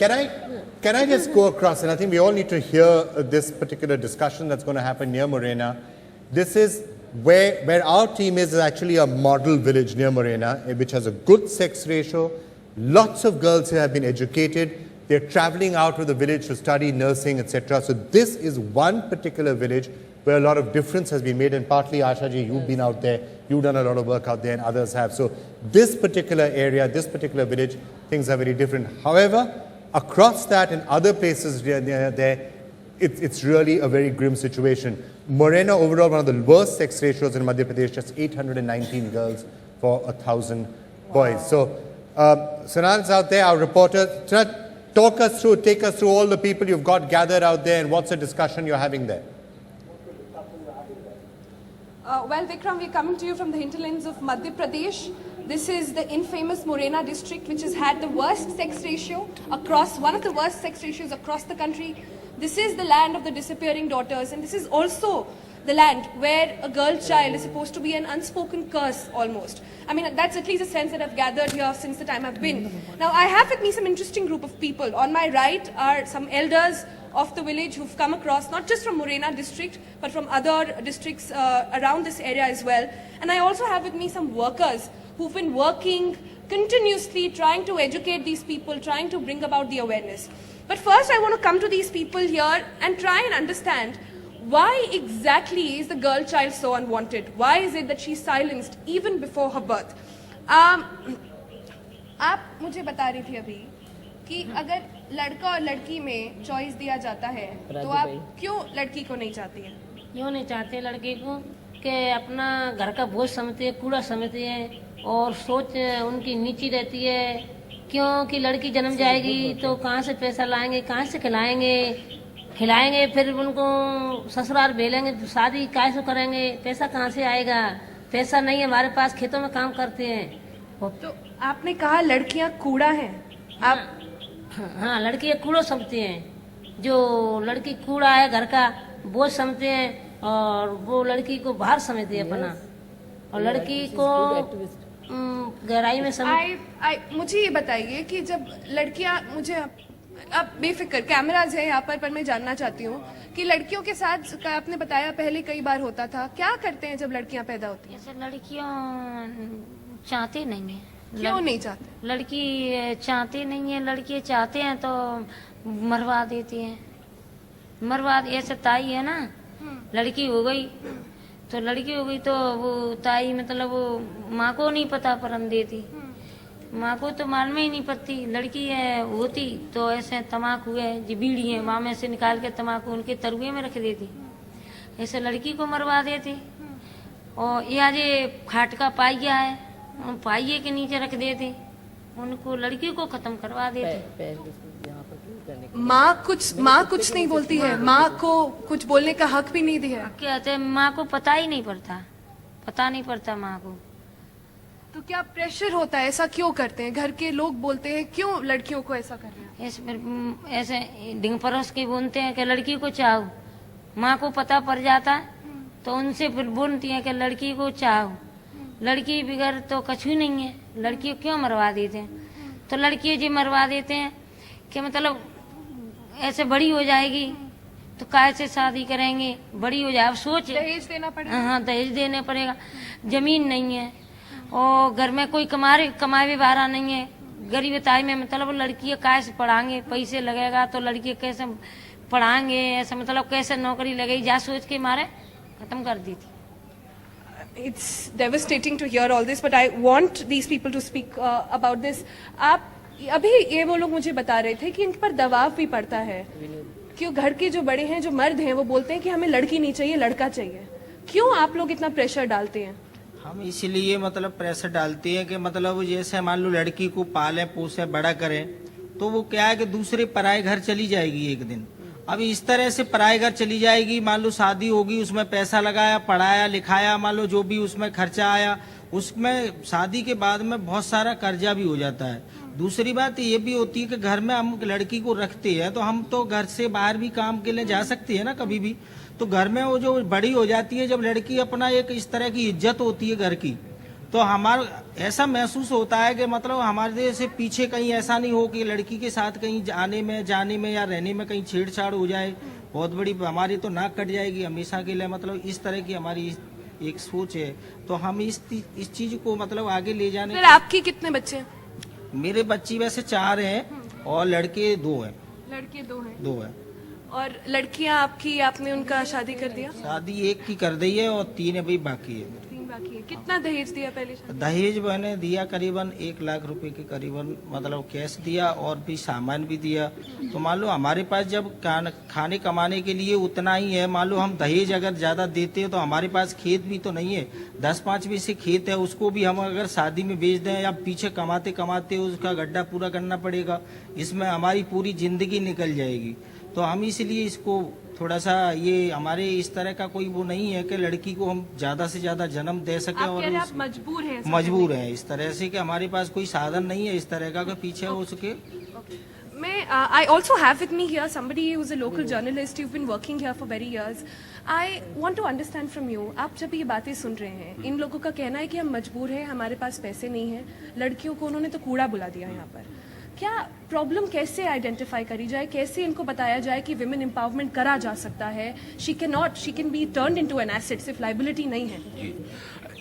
Can I just go across, and I think we all need to hear this particular discussion that's going to happen near Morena. This is where our team is actually a model village near Morena, which has a good sex ratio. Lots of girls here have been educated. They're traveling out of the village to study nursing, etc. So this is one particular village where a lot of difference has been made, and partly, Ashaji, you've been out there, you've done a lot of work out there, and others have. So this particular area, this particular village, things are very different. However, across that and other places near there, it's really a very grim situation. Morena, overall, one of the worst sex ratios in Madhya Pradesh, just 819 girls for 1,000 boys. So, Sanan's out there, our reporter. Sanat, take us through all the people you've got gathered out there, and what's the discussion you're having there? Well, Vikram, we're coming to you from the hinterlands of Madhya Pradesh. This is the infamous Morena district, which has had the worst sex ratio across, one of the worst sex ratios across the country. This is the land of the disappearing daughters, and this is also the land where a girl child is supposed to be an unspoken curse almost. I mean, that's at least a sense that I've gathered here since the time I've been. Now, I have with me some interesting group of people. On my right are some elders of the village who've come across, not just from Morena district, but from other districts around this area as well. And I also have with me some workers who've been working continuously, trying to educate these people, trying to bring about the awareness. But first, I want to come to these people here and try and understand why exactly is the girl child so unwanted? Why is it that she's silenced even before her birth? आप मुझे बता रही थी अभी कि अगर लड़का और लड़की में चॉइस दिया जाता है तो आप क्यों लड़की को नहीं चाहती हैं? क्यों नहीं चाहते लड़की को कि अपना घर का बोझ समझती है, कूड़ा समझती है और सोच उनकी नीची रहती है। क्योंकि लड़की जन्म जाएगी तो कहाँ से पैसा लाएंगे, कहाँ से खिलाएंगे, फिर उनको ससुराल भेजेंगे, शादी कैसे करेंगे, पैसा कहाँ से आएगा? पैसा नहीं है हमारे पास, खेतों में काम करते हैं। तो आपने कहा लड़कियां कूड़ा हैं। आप हाँ, लड़की कूड़ा समझती हैं। जो लड़की कूड़ा है घर का बोझ समझते हैं और वो लड़की को बाहर समझती है अपना, और लड़की को गहराई में मुझे ये बताइए कि जब लड़कियां, मुझे अब बेफिक्र कैमराज है यहाँ पर मैं जानना चाहती हूँ कि लड़कियों के साथ आपने बताया पहले कई बार होता था, क्या करते हैं जब लड़कियां पैदा होती हैं? ऐसे लड़कियां चाहते नहीं है। क्यों नहीं चाहते? लड़की चाहती नहीं है, लड़की चाहते हैं तो मरवा देती हैं। मरवा ऐसे ताई है ना, लड़की हो गई तो वो ताई मतलब वो माँ को नहीं पता परम देती, माँ को तो मालूम ही नहीं पड़ती। लड़की है होती तो ऐसे तम्बाकू है जी बीड़ी है माँ में से निकाल के तम्बाकू उनके तरुए में रख देती, ऐसे लड़की को मरवा देती। और यहाँ जे फाटका पाइया है पाइये के नीचे रख देते, उनको लड़की को खत्म करवा देते। माँ कुछ नहीं बोलती है, माँ को कुछ बोलने का हक भी नहीं दिया। कहते हैं माँ को पता ही नहीं पड़ता माँ को। तो क्या प्रेशर होता है? ऐसा क्यों करते हैं? घर के लोग बोलते हैं क्यों लड़कियों को ऐसा कर रहे हैं? ऐसे डिंग परोस के बोलते हैं कि लड़की को चाहो। माँ को पता पड़ जाता है तो उनसे फिर बोलती है कि लड़की को चाहो। लड़की बिगड़ तो कछु नहीं है, लड़की क्यों मरवा देते हैं? तो लड़की जी मरवा देते हैं कि मतलब ऐसे बड़ी हो जाएगी तो कैसे शादी करेंगे, बड़ी हो जाए। अब सोच दहेज देना पड़ेगा। हाँ, दहेज देना पड़ेगा। जमीन नहीं है और घर में कोई कमावे वाला नहीं है, गरीबताई में मतलब लड़की कैसे पढ़ाएंगे, पैसे लगेगा तो लड़की कैसे पढ़ाएंगे, ऐसा मतलब कैसे नौकरी लगेगी, जा सोच के मारे खत्म कर दी थी। It's devastating to hear all this, but I want these people to speak about this. आप अभी ये वो लोग मुझे बता रहे थे कि इन पर दबाव भी पड़ता है, क्यों घर के जो बड़े हैं, जो मर्द हैं, वो बोलते हैं कि हमें लड़की नहीं चाहिए, लड़का चाहिए। क्यों आप लोग इतना प्रेशर डालते हैं? हम इसीलिए मतलब प्रेशर डालते हैं कि मतलब जैसे मान लो लड़की को पाले पोसे बड़ा करें तो वो क्या है कि दूसरे पराए घर चली जाएगी एक दिन। अब इस तरह से पराए घर चली जाएगी, मान लो शादी होगी, उसमें पैसा लगाया, पढ़ाया लिखाया, मान लो जो भी उसमें खर्चा आया, उसमें शादी के बाद में बहुत सारा कर्जा भी हो जाता है। दूसरी बात ये भी होती है कि घर में हम लड़की को रखते हैं तो हम तो घर से बाहर भी काम के लिए जा सकते हैं ना कभी भी, तो घर में वो जो बड़ी हो जाती है जब लड़की, अपना एक इस तरह की इज्जत होती है घर की, तो हमारा ऐसा महसूस होता है कि मतलब हमारे से पीछे कहीं ऐसा नहीं हो कि लड़की के साथ कहीं जाने में या रहने में कहीं छेड़छाड़ हो जाए, बहुत बड़ी हमारी तो नाक कट जाएगी हमेशा के लिए। मतलब इस तरह की हमारी एक सोच है, तो हम इस चीज को मतलब आगे ले जाने। सर आपके कितने बच्चे हैं? मेरे बच्ची वैसे 4 हैं और लड़के 2 हैं। लड़के 2 हैं। 2 हैं। और लड़कियां आपकी, आपने उनका शादी कर दिया? शादी एक की कर दी है और 3 अभी बाकी है। 3 बाकी है। कितना दहेज दिया पहले शादी? दहेज मैंने दिया करीबन 1 लाख रुपए के करीबन, मतलब कैश दिया और भी सामान भी दिया। तो मान लो हमारे पास जब खाने कमाने के लिए उतना ही है, मान लो हम दहेज अगर ज्यादा देते हैं तो हमारे पास खेत भी तो नहीं है, 10-5 बीघे खेत है, उसको भी हम अगर शादी में बेच दें या पीछे कमाते कमाते उसका गड्ढा पूरा करना पड़ेगा, इसमें हमारी पूरी जिंदगी निकल जाएगी। तो हम इसलिए इसको थोड़ा सा, ये हमारे इस तरह का कोई वो नहीं है कि लड़की को हम ज्यादा से ज्यादा जन्म दे सके, और आप मजबूर हैं? मजबूर हैं इस तरह से कि हमारे पास कोई साधन नहीं है इस तरह का कि पीछे हो सके। मैं I also have with me here somebody who's a local journalist. You've been working here for very years. I want to understand from you. आप जब ये बातें सुन रहे हैं, इन लोगों का कहना है कि हम मजबूर हैं, हमारे पास पैसे नहीं हैं, लड़कियों को उन्होंने तो कूड़ा बुला दिया यहाँ पर। क्या प्रॉब्लम कैसे आइडेंटिफाई करी जाए, कैसे इनको बताया जाए कि विमेन एम्पावरमेंट करा जा सकता है? She can be turned into an asset, सिर्फ लाइबिलिटी नहीं है।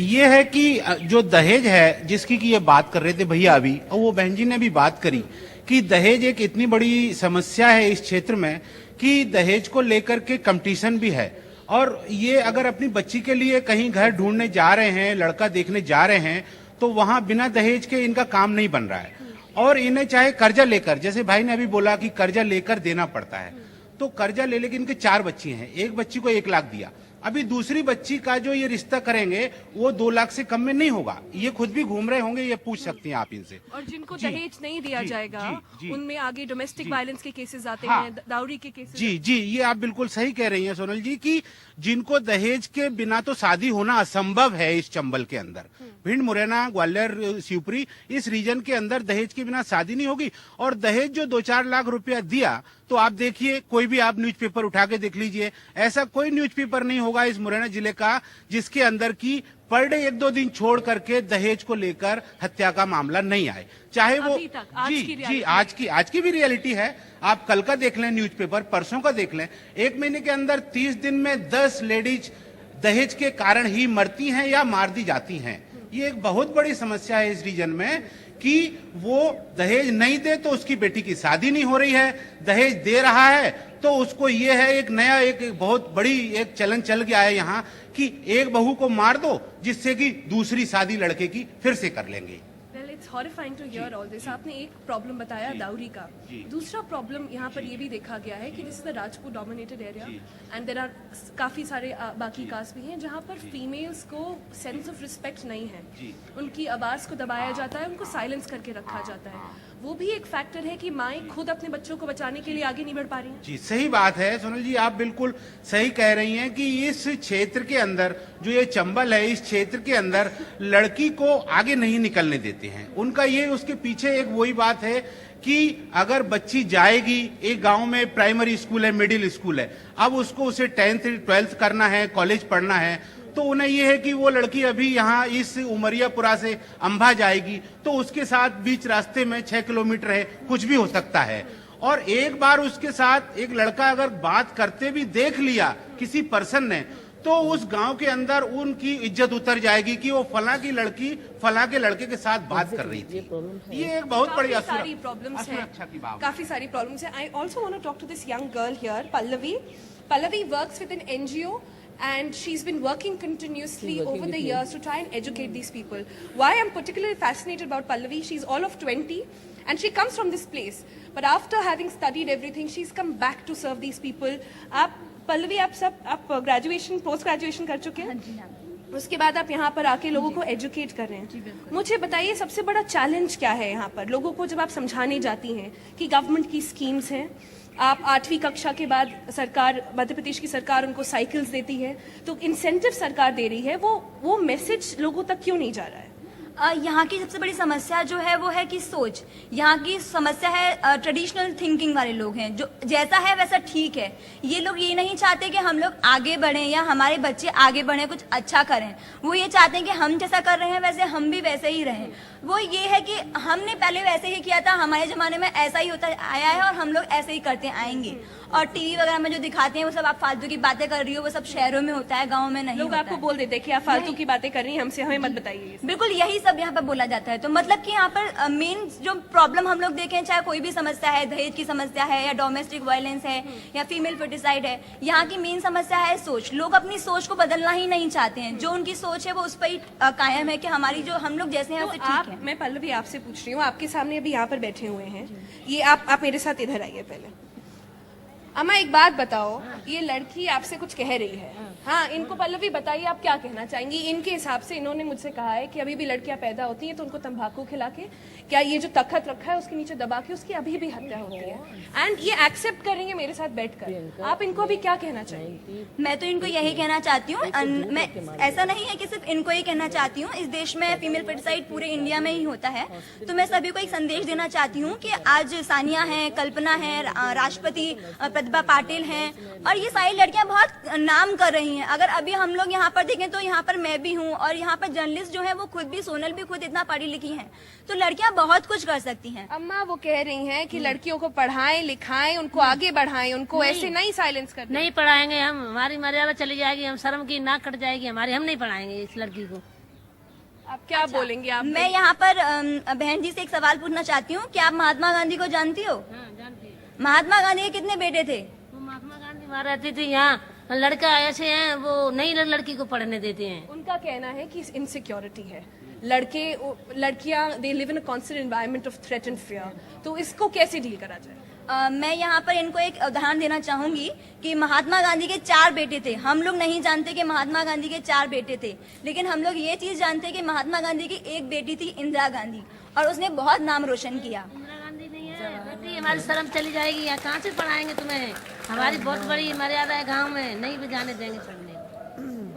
ये है कि जो दहेज है जिसकी की ये बात कर रहे थे भैया अभी, और वो बहन जी ने भी बात करी कि दहेज एक इतनी बड़ी समस्या है इस क्षेत्र में कि दहेज को लेकर के कंपटीशन भी है। और ये अगर अपनी बच्ची के लिए कहीं घर ढूंढने जा रहे हैं, लड़का देखने जा रहे हैं, तो वहां बिना दहेज के इनका काम नहीं बन रहा है। और इन्हें चाहे कर्जा लेकर, जैसे भाई ने अभी बोला कि कर्जा लेकर देना पड़ता है, तो कर्जा ले लेके इनके 4 बच्ची हैं, एक बच्ची को 1 लाख दिया, अभी दूसरी बच्ची का जो ये रिश्ता करेंगे वो 2 लाख से कम में नहीं होगा। ये खुद भी घूम रहे होंगे, ये पूछ सकती हैं आप इनसे। और जिनको दहेज नहीं दिया जाएगा उनमें आगे डोमेस्टिक वायलेंस के केसेस आते हाँ, हैं, दाउरी के केसेस। जी, ये आप बिल्कुल सही कह रही हैं सोनल जी कि जिनको दहेज के बिना तो शादी होना असंभव है इस चंबल के अंदर, भिंड, मुरैना, ग्वालियर, शिवपुरी, इस रीजन के अंदर दहेज के बिना शादी नहीं होगी। और दहेज जो 2-4 लाख रुपया दिया, तो आप देखिए, कोई भी आप न्यूज़पेपर उठा के देख लीजिए, ऐसा कोई न्यूज़पेपर नहीं होगा इस मुरैना जिले का जिसके अंदर की पर डे 1-2 दिन छोड़ करके दहेज को लेकर हत्या का मामला नहीं आए। चाहे वो आज की भी रियलिटी है। आप कल का देख लें न्यूज़पेपर, परसों का देख लें, 1 महीने के अंदर 30 दिन में 10 लेडीज दहेज के कारण ही मरती हैं या मार दी जाती हैं। ये एक बहुत बड़ी समस्या है इस रीजन में कि वो दहेज नहीं दे तो उसकी बेटी की शादी नहीं हो रही है, दहेज दे रहा है तो उसको ये है एक नया एक बहुत बड़ी एक चलन चल गया है यहाँ कि एक बहू को मार दो जिससे कि दूसरी शादी लड़के की फिर से कर लेंगे। It's horrifying to hear all this. आपने एक प्रॉब्लम बताया दाउरी का, दूसरा प्रॉब्लम यहाँ पर ये भी देखा गया है कि this is the Rajput dominated area and there are काफी सारे बाकी कास्ट भी हैं जहाँ पर फीमेल्स को सेंस ऑफ रिस्पेक्ट नहीं है, उनकी आवाज को दबाया जाता है, उनको साइलेंस करके रखा जाता है। वो भी एक फैक्टर है कि माएं खुद अपने बच्चों को बचाने के लिए आगे नहीं बढ़ पा रही हैं। जी, सही बात है सोनल जी, आप बिल्कुल सही कह रही हैं कि इस क्षेत्र के अंदर जो ये चंबल है, इस क्षेत्र के अंदर लड़की को आगे नहीं निकलने देते हैं। उनका ये उसके पीछे एक वही बात है कि अगर बच्ची जाएगी, एक गांव में प्राइमरी स्कूल है, मिडिल स्कूल है, अब उसको उसे 10th 12th करना है, कॉलेज पढ़ना है, तो उन्हें यह है कि वो लड़की अभी यहाँ इस उमरियापुरा से अंबा जाएगी तो उसके साथ बीच रास्ते में 6 किलोमीटर है, कुछ भी हो सकता है। और एक बार उसके साथ एक लड़का अगर बात करते भी देख लिया किसी पर्सन ने, तो उस गांव के अंदर उनकी इज्जत उतर जाएगी कि वो फला की लड़की फला के लड़के के साथ बात कर रही थी। ये एक बहुत बड़ी सारी प्रॉब्लम्स हैं, काफी सारी प्रॉब्लम्स हैं। I also want to talk to this young girl here, Pallavi. Pallavi works with an NGO and she's been working continuously over the years to try and educate these people. Why I'm particularly fascinated about Pallavi, she's all of 20 and she comes from this place, but after having studied everything she's come back to serve these people. आप Pallavi, आप graduation, post graduation कर चुके हैं? उसके बाद आप यहाँ पर आके लोगों को एजुकेट कर रहे हैं। मुझे बताइए सबसे बड़ा चैलेंज क्या है यहाँ पर लोगों को जब आप समझाने जाती हैं कि गवर्नमेंट की स्कीम्स हैं, आप 8वीं कक्षा के बाद सरकार, मध्य प्रदेश की सरकार उनको साइकिल्स देती है, तो इंसेंटिव सरकार दे रही है, वो मैसेज लोगों तक क्यों नहीं जा रहा है? यहाँ की सबसे बड़ी समस्या जो है वो है कि सोच। यहाँ की समस्या है ट्रेडिशनल थिंकिंग वाले लोग हैं, जो जैसा है वैसा ठीक है। ये लोग ये नहीं चाहते कि हम लोग आगे बढ़ें या हमारे बच्चे आगे बढ़ें, कुछ अच्छा करें। वो ये चाहते हैं कि हम जैसा कर रहे हैं वैसे हम भी वैसे ही रहें। वो ये है कि हमने पहले वैसे ही किया था, हमारे जमाने में ऐसा ही होता आया है और हम लोग ऐसे ही करते आएंगे। और टीवी वगैरह में जो दिखाते हैं वो सब आप फालतू की बातें कर रही हो, वो सब शहरों में होता है, गाँव में नहीं लोग होता आपको है। बोल देते हैं कि आप फालतू की बातें कर रही हैं हमसे, हमें मत बताइए। बिल्कुल यही सब यहाँ पर बोला जाता है। तो मतलब कि यहाँ पर मेन जो प्रॉब्लम हम लोग देखें, चाहे कोई भी समस्या है, दहेज की समस्या है या डोमेस्टिक वायलेंस है या फीमेल फर्टिसाइड है, यहाँ की मेन समस्या है सोच। लोग अपनी सोच को बदलना ही नहीं चाहते हैं। जो उनकी सोच है वो उस पर ही कायम है कि हमारी जो हम लोग जैसे हैं तो वैसे ठीक है। मैं पल्लवी आपसे पूछ रही हूँ, आपके सामने अभी यहाँ पर बैठे हुए हैं ये, आप मेरे साथ इधर आइए पहले। अम्मा एक बात बताओ, ये लड़की आपसे कुछ कह रही है, हाँ, इनको पल्लवी बताइए आप क्या कहना चाहेंगी। इनके हिसाब से इन्होंने मुझसे कहा है कि अभी भी लड़कियां पैदा होती हैं तो उनको तंबाकू खिला के, क्या ये जो तख्त रखा है उसके नीचे दबा के उसकी अभी भी हत्या होती है, एंड ये एक्सेप्ट करेंगे मेरे साथ बैठकर। आप इनको अभी क्या कहना चाहेंगी? मैं तो इनको यही कहना चाहती हूँ, मैं ऐसा नहीं है कि सिर्फ इनको ही कहना चाहती हूँ। इस देश में फीमेल फर्टिसाइड पूरे इंडिया में ही होता है। तो मैं सभी को एक संदेश देना चाहती हूँ कि आज सानिया है, कल्पना है, राष्ट्रपति प्रतिभा पाटिल हैं, और ये सारी लड़कियां बहुत नाम कर रही हैं। अगर अभी हम लोग यहाँ पर देखें तो यहाँ पर मैं भी हूँ, और यहाँ पर जर्नलिस्ट जो है वो खुद भी, सोनल भी खुद इतना पढ़ी लिखी हैं। तो लड़कियां बहुत कुछ कर सकती हैं। अम्मा वो कह रही हैं कि लड़कियों को पढ़ाएं लिखाएं, उनको आगे बढ़ाएं, उनको ऐसे नहीं साइलेंस कर। नहीं पढ़ाएंगे हम, हमारी मर्यादा चली जाएगी, हम शर्म की नाक कट जाएगी हमारी, हम नहीं पढ़ाएंगे इस लड़की को। आप क्या बोलेंगे? आप मैं यहाँ पर बहन जी से एक सवाल पूछना चाहती हूँ कि आप महात्मा गांधी को जानती हो? जानती है। महात्मा गांधी के कितने बेटे थे? वो महात्मा गांधी वहाँ रहती थी, यहाँ लड़का ऐसे हैं वो नई लड़की को पढ़ने देते हैं। उनका कहना है कि इनसिक्योरिटी है, लड़कियां they live in a constant environment of threat and fear, तो इसको कैसे डील करा जाए? मैं यहाँ पर इनको एक उदाहरण देना चाहूंगी कि महात्मा गांधी के 4 बेटे थे। हम लोग नहीं जानते कि महात्मा गांधी के 4 बेटे थे, लेकिन हम लोग ये चीज जानते कि महात्मा गांधी की एक बेटी थी, इंदिरा गांधी, और उसने बहुत नाम रोशन किया। इंदिरा गांधी नहीं है बेटी, हमारी शर्म चली जाएगी, यहाँ कहाँ से पढ़ाएंगे तुम्हें? हमारी बहुत बड़ी मर्यादा है गाँव में, नहीं भी जाने देंगे पढ़ने।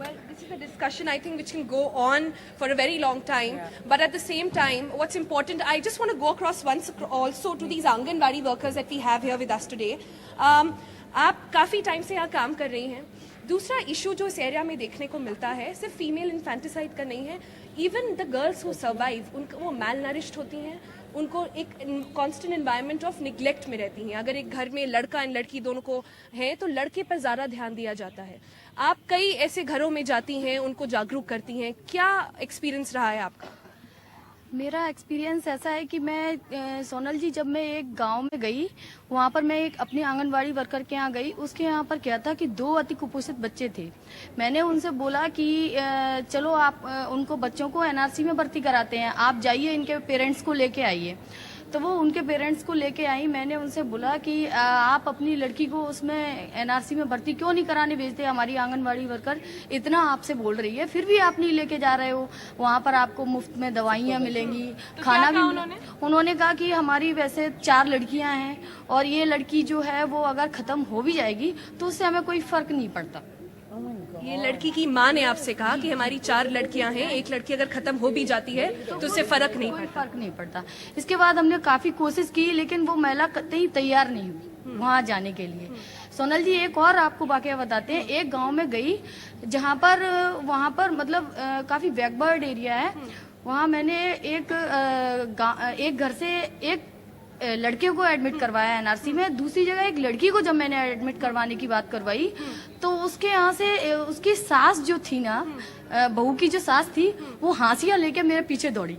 Well, this is a discussion I think which can go on for a very long time. But at the same time, what's important, I just want to go across once also to these Anganwadi workers that we have here with us today. आप काफ़ी time से यहाँ काम कर रही हैं। दूसरा issue जो इस एरिया में देखने को मिलता है सिर्फ फीमेल इन्फेंटिसाइड का नहीं है, even the girls who survive, उनको वो मैल नरिश्ड होती हैं, उनको एक कांस्टेंट एनवायरनमेंट ऑफ निग्लेक्ट में रहती हैं। अगर एक घर में लड़का एंड लड़की दोनों को है तो लड़के पर ज़्यादा ध्यान दिया जाता है। आप कई ऐसे घरों में जाती हैं, उनको जागरूक करती हैं, क्या एक्सपीरियंस रहा है आपका? मेरा एक्सपीरियंस ऐसा है कि मैं सोनल जी, जब मैं एक गांव में गई, वहाँ पर मैं एक अपनी आंगनवाड़ी वर्कर के यहाँ गई। उसके यहाँ पर क्या था कि 2 अति कुपोषित बच्चे थे। मैंने उनसे बोला कि चलो आप उनको बच्चों को एनआरसी में भर्ती कराते हैं, आप जाइए इनके पेरेंट्स को लेके आइए। तो वो उनके पेरेंट्स को लेके आई। मैंने उनसे बोला कि आप अपनी लड़की को उसमें एनआरसी में भर्ती क्यों नहीं कराने भेजते? हमारी आंगनवाड़ी वर्कर इतना आपसे बोल रही है, फिर भी आप नहीं लेके जा रहे हो। वहाँ पर आपको मुफ्त में दवाइयाँ मिलेंगी, तो खाना भी। उन्होंने कहा कि हमारी वैसे 4 लड़कियां हैं और ये लड़की जो है वो अगर खत्म हो भी जाएगी तो उससे हमें कोई फर्क नहीं पड़ता। ये लड़की की माँ ने आपसे कहा कि हमारी 4 लड़कियां हैं, एक लड़की अगर खत्म हो भी जाती है तो उससे फर्क नहीं कोई पड़ता। फर्क नहीं पड़ता। इसके बाद हमने काफी कोशिश की, लेकिन वो महिला कतई तैयार नहीं हुई वहाँ जाने के लिए। सोनल जी, एक और आपको वाकया बताते हैं। एक गांव में गई जहाँ पर वहाँ पर मतलब काफी बैकवर्ड एरिया है। वहाँ मैंने एक घर से एक लड़के को एडमिट करवाया एनआरसी में। दूसरी जगह एक लड़की को जब मैंने एडमिट करवाने की बात करवाई तो उसके यहाँ से उसकी सास जो थी ना, बहू की जो सास थी, वो हांसिया लेके मेरे पीछे दौड़ी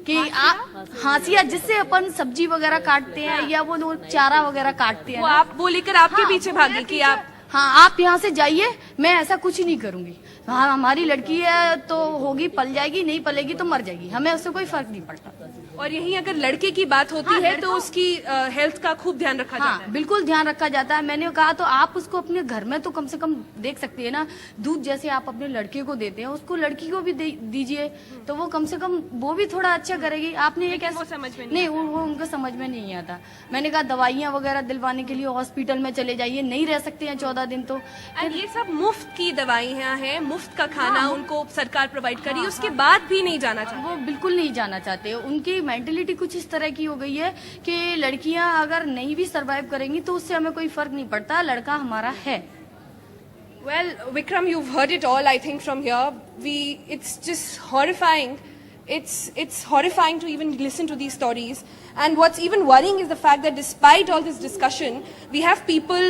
कि आप हांसिया जिससे अपन सब्जी वगैरह काटते हैं या वो चारा वगैरह काटते हैं, वो लेकर आपके पीछे भागी कि आप, हाँ आप यहाँ से जाइए, मैं ऐसा कुछ ही नहीं करूंगी। हाँ हमारी लड़की है तो होगी, पल जाएगी, नहीं पलेगी तो मर जाएगी, हमें उससे कोई फर्क नहीं पड़ता। और यहीं अगर लड़के की बात होती हाँ, है तो उसकी हेल्थ का खूब ध्यान रखा जाता हाँ है। बिल्कुल ध्यान रखा जाता है। मैंने कहा तो आप उसको अपने घर में तो कम से कम देख सकती है ना, दूध जैसे आप अपने लड़के को देते हैं उसको लड़की को भी दीजिए, तो वो कम से कम वो भी थोड़ा अच्छा करेगी। आपने ये कैसे वो समझ में नहीं, वो उनको समझ में नहीं आता। मैंने कहा दवाइयाँ वगैरह दिलवाने के लिए हॉस्पिटल में चले जाइए, नहीं रह सकते हैं 14 दिन तो। एंड ये सब मुफ्त की दवाइयाँ हैं, मुफ्त का खाना उनको सरकार प्रोवाइड करी, उसके बाद भी नहीं जाना चाहिए। वो बिल्कुल नहीं जाना चाहते। उनकी मेंटेलिटी कुछ इस तरह की हो गई है कि लड़कियां अगर नहीं भी सरवाइव करेंगी तो उससे हमें कोई फर्क नहीं पड़ता, लड़का हमारा है। Well, Vikram, you've heard it all, I think, from here. It's just horrifying. It's horrifying to even listen to these stories. And what's even worrying is the fact that despite all this discussion, we have people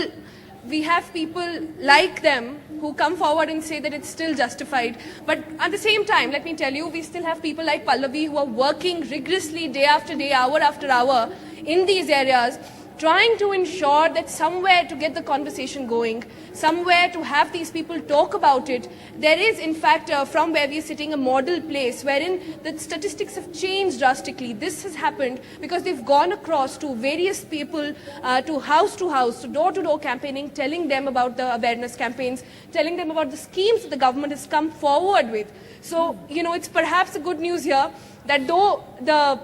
like them who come forward and say that it's still justified. But at the same time, let me tell you, we still have people like Pallavi who are working rigorously day after day, hour after hour in these areas, trying to ensure that somewhere to get the conversation going, somewhere to have these people talk about it. There is, in fact, from where we are sitting, a model place wherein the statistics have changed drastically. This has happened because they've gone across to various people, to house, to door campaigning, telling them about the awareness campaigns, telling them about the schemes that the government has come forward with. So, it's perhaps a good news here that though the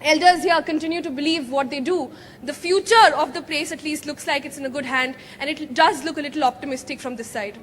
elders here continue to believe what they do, the future of the place at least looks like it's in a good hand, and it does look a little optimistic from this side.